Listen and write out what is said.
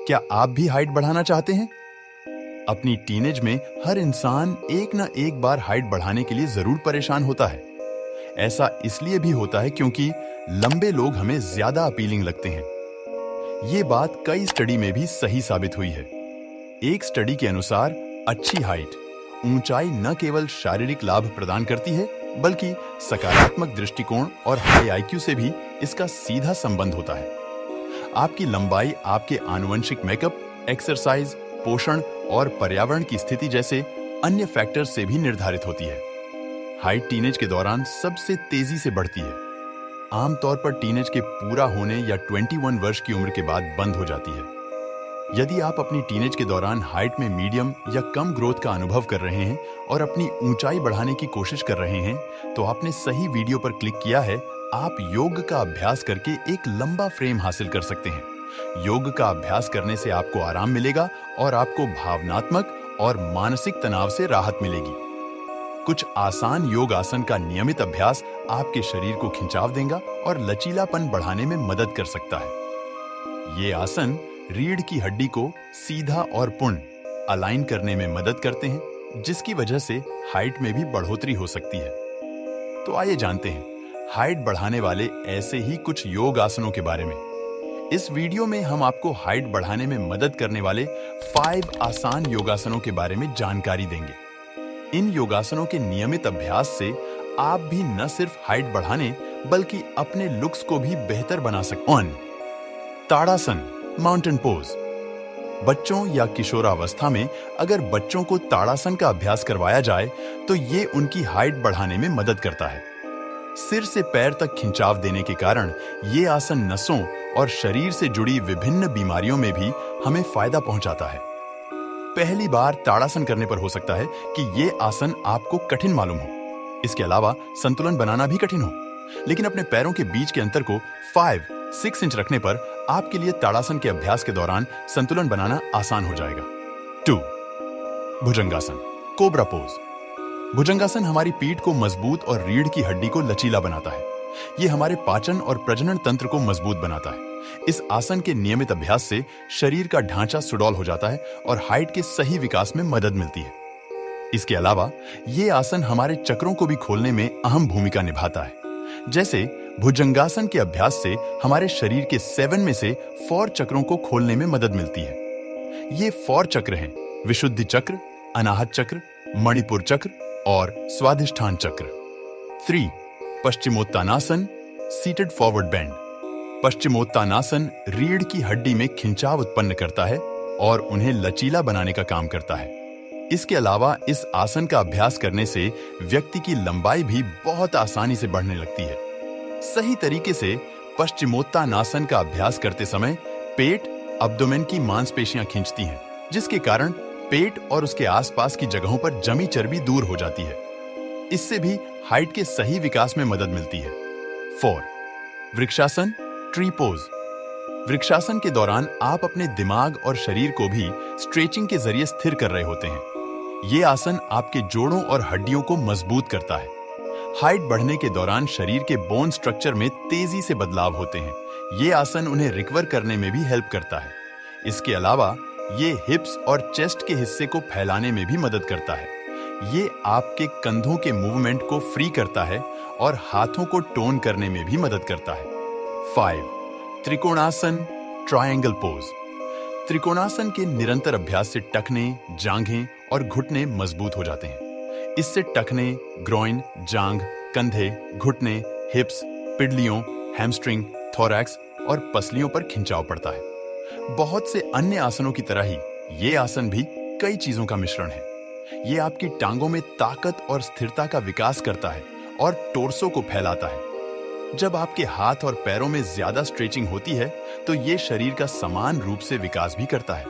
क्या आप भी हाइट बढ़ाना चाहते हैं? अपनी टीनेज में हर इंसान एक न एक बार हाइट बढ़ाने के लिए जरूर परेशान होता है। ऐसा इसलिए भी होता है क्योंकि लंबे लोग हमें ज्यादा अपीलिंग लगते हैं। ये बात कई स्टडी में भी सही साबित हुई है। एक स्टडी के अनुसार अच्छी हाइट, ऊंचाई न केवल शारीरिक लाभ प्रदान करती है, बल्कि सकारात्मक दृष्टिकोण और हाई आईक्यू से भी इसका सीधा संबंध होता है। आपकी लंबाई आपके आनुवंशिक मेकअप, एक्सरसाइज, पोषण और पर्यावरण की स्थिति जैसे अन्य फैक्टर्स से भी निर्धारित होती है। हाइट टीनेज के दौरान सबसे तेजी से बढ़ती है। आमतौर पर टीनेज के पूरा होने या 21 वर्ष की उम्र के बाद बंद हो जाती है। यदि आप अपनी टीनेज के दौरान हाइट में मीडियम या कम ग्रोथ का अनुभव कर रहे हैं और अपनी ऊंचाई बढ़ाने की कोशिश कर रहे हैं, तो आपने सही वीडियो पर क्लिक किया है। आप योग का अभ्यास करके एक लंबा फ्रेम हासिल कर सकते हैं। योग का अभ्यास करने से आपको आराम मिलेगा और आपको भावनात्मक और मानसिक तनाव से राहत मिलेगी। कुछ आसान योग आसन का नियमित अभ्यास आपके शरीर को खिंचाव देगा और लचीलापन बढ़ाने में मदद कर सकता है। ये आसन रीढ़ की हड्डी को सीधा और पूर्ण अलाइन करने में मदद करते हैं, जिसकी वजह से हाइट में भी बढ़ोतरी हो सकती है। तो आइए जानते हैं हाइट बढ़ाने वाले ऐसे ही कुछ योग आसनों के बारे में। इस वीडियो में हम आपको हाइट बढ़ाने में मदद करने वाले 5 आसान योगासनों के बारे में जानकारी देंगे। इन योगासनों के नियमित अभ्यास से आप भी न सिर्फ हाइट बढ़ाने बल्कि अपने लुक्स को भी बेहतर बना सकते हैं। ताड़ासन, माउंटेन पोज। बच्चों या किशोरावस्था में अगर बच्चों को ताड़ासन का अभ्यास करवाया जाए तो ये उनकी हाइट बढ़ाने में मदद करता है। सिर से पैर तक खिंचाव देने के कारण ये आसन नसों और शरीर से जुड़ी विभिन्न बीमारियों में भी हमें फायदा पहुंचाता है। पहली बार ताड़ासन करने पर हो सकता है कि ये आसन आपको कठिन मालूम हो। इसके अलावा संतुलन बनाना भी कठिन हो, लेकिन अपने पैरों के बीच के अंतर को 5-6 इंच रखने पर आपके लिए ताड़ासन के अभ्यास के दौरान संतुलन बनाना आसान हो जाएगा। 2. भुजंगासन, कोबरा पोज। भुजंगासन हमारी पीठ को मजबूत और रीढ़ की हड्डी को लचीला बनाता है। ये हमारे पाचन और प्रजनन तंत्र को मजबूत बनाता है। इस आसन के नियमित अभ्यास से शरीर का ढांचा सुडौल हो जाता है और हाइट के सही विकास में मदद मिलती है। इसके अलावा ये आसन हमारे चक्रों को भी खोलने में अहम भूमिका निभाता है। जैसे भुजंगासन के अभ्यास से हमारे शरीर के 7 में से 4 चक्रों को खोलने में मदद मिलती है। ये 4 चक्र हैं: विशुद्धि चक्र, अनाहत चक्र, मणिपुर चक्र और स्वाधिष्ठान चक्र। 3. Paschimottanasana, seated forward bend. Paschimottanasana रीढ़ की हड्डी में खिंचाव उत्पन्न करता है और उन्हें लचीला बनाने का काम करता है। इसके अलावा इस आसन का अभ्यास करने से व्यक्ति की लंबाई भी बहुत आसानी से बढ़ने लगती है। सही तरीके से पश्चिमोत्तानासन का अभ्यास करते समय पेट, अब्डोमेन की मांसपेशियां खींचती हैं, जिसके कारण पेट और उसके आसपास की जगहों पर जमी चर्बी दूर हो जाती है। इससे भी हाइट के सही विकास में मदद मिलती है। 4. Vrikshasana, tree pose. वृक्षासन के दौरान आप अपने दिमाग और शरीर को भी स्ट्रेचिंग के जरिए स्थिर कर रहे होते हैं। ये आसन आपके जोड़ों और हड्डियों को मजबूत करता है। हाइट बढ़ने के दौरान शरीर के बोन स्ट्रक्चर में तेजी से बदलाव होते हैं। ये आसन उन्हें रिकवर करने में भी हेल्प करता है। इसके अलावा ये हिप्स और चेस्ट के हिस्से को फैलाने में भी मदद करता है। ये आपके कंधों के मूवमेंट को फ्री करता है और हाथों को टोन करने में भी मदद करता है। 5. Trikonasana, triangle pose. त्रिकोणासन के निरंतर अभ्यास से टखने, जांघें और घुटने मजबूत हो जाते हैं। इससे टखने, ग्रोइन, जांघ, कंधे, घुटने, हिप्स, पिडलियों, हैमस्ट्रिंग, थोरैक्स और पसलियों पर खिंचाव पड़ता है। बहुत से अन्य आसनों की तरह ही ये आसन भी कई चीजों का मिश्रण है। ये आपकी टांगों में ताकत और स्थिरता का विकास करता है और टोर्सो को फैलाता है। जब आपके हाथ और पैरों में ज्यादा स्ट्रेचिंग होती है तो ये शरीर का समान रूप से विकास भी करता है।